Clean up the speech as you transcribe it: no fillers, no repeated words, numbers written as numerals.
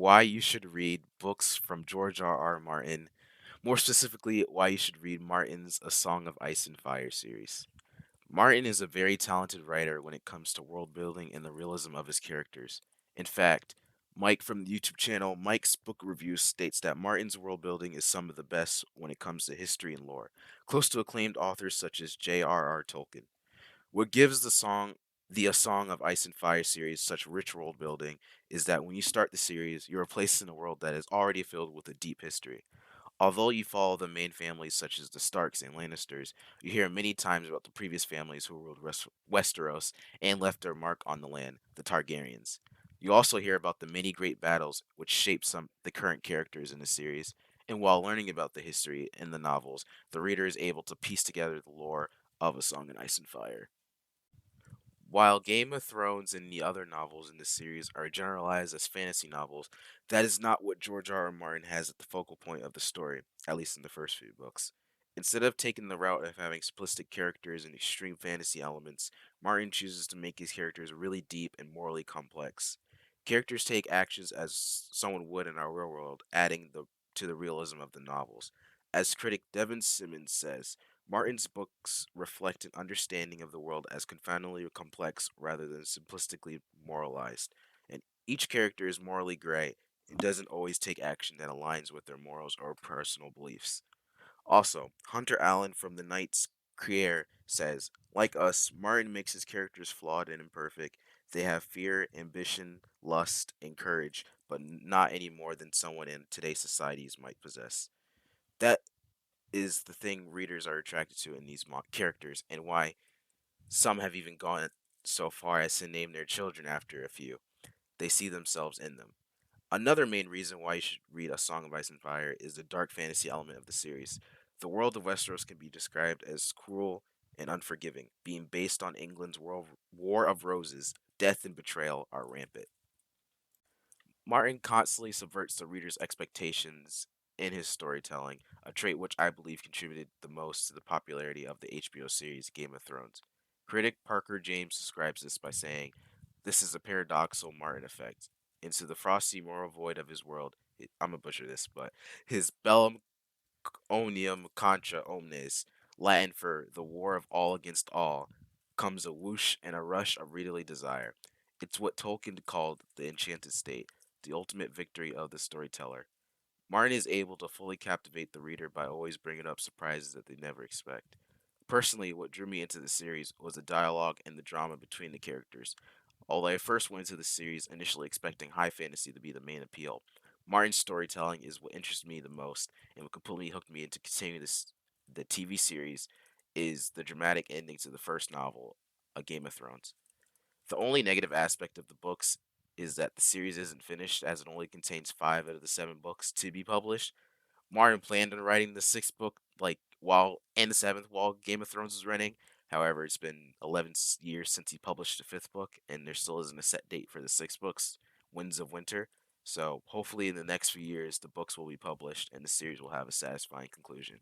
why you should read books from George R.R. Martin, more specifically, why you should read Martin's A Song of Ice and Fire series. Martin is a very talented writer when it comes to world building and the realism of his characters. In fact, Mike from the YouTube channel Mike's Book Review states that Martin's world building is some of the best when it comes to history and lore, close to acclaimed authors such as J.R.R. Tolkien. What gives the A Song of Ice and Fire series such rich world building is that when you start the series, you are placed in a world that is already filled with a deep history. Although you follow the main families such as the Starks and Lannisters, you hear many times about the previous families who ruled Westeros and left their mark on the land, the Targaryens. You also hear about the many great battles which shape some the current characters in the series, and while learning about the history in the novels, the reader is able to piece together the lore of A Song of Ice and Fire. While Game of Thrones and the other novels in the series are generalized as fantasy novels, that is not what George R.R. Martin has at the focal point of the story, at least in the first few books. Instead of taking the route of having simplistic characters and extreme fantasy elements, Martin chooses to make his characters really deep and morally complex. Characters take actions as someone would in our real world, adding to the realism of the novels. As critic Devin Simmons says, Martin's books reflect an understanding of the world as confoundingly complex rather than simplistically moralized, and each character is morally gray and doesn't always take action that aligns with their morals or personal beliefs. Also, Hunter Allen from the Knight's Crier says, like us, Martin makes his characters flawed and imperfect. They have fear, ambition, lust, and courage, but not any more than someone in today's societies might possess. That is the thing readers are attracted to in these characters, and why some have even gone so far as to name their children after a few. They see themselves in them. Another main reason why you should read A Song of Ice and Fire is the dark fantasy element of the series. The world of Westeros can be described as cruel and unforgiving, being based on England's War of Roses. Death and betrayal are rampant. Martin constantly subverts the reader's expectations in his storytelling, a trait which I believe contributed the most to the popularity of the HBO series Game of Thrones. Critic Parker James describes this by saying, "This is a paradoxical Martin effect. Into the frosty moral void of his world, I'm gonna butcher this, but his bellum omnium contra omnes, Latin for the war of all against all, comes a whoosh and a rush of readerly desire. It's what Tolkien called the enchanted state, the ultimate victory of the storyteller. Martin is able to fully captivate the reader by always bringing up surprises that they never expect. Personally, what drew me into the series was the dialogue and the drama between the characters. Although I first went into the series initially expecting high fantasy to be the main appeal, Martin's storytelling is what interests me the most and what completely hooked me into continuing the TV series is the dramatic ending to the first novel, A Game of Thrones. The only negative aspect of the books is that the series isn't finished as it only contains 5 out of the 7 books to be published. Martin planned on writing the 6th book and the 7th while Game of Thrones was running. However, it's been 11 years since he published the 5th book, and there still isn't a set date for the 6th books, Winds of Winter. So hopefully in the next few years, the books will be published and the series will have a satisfying conclusion.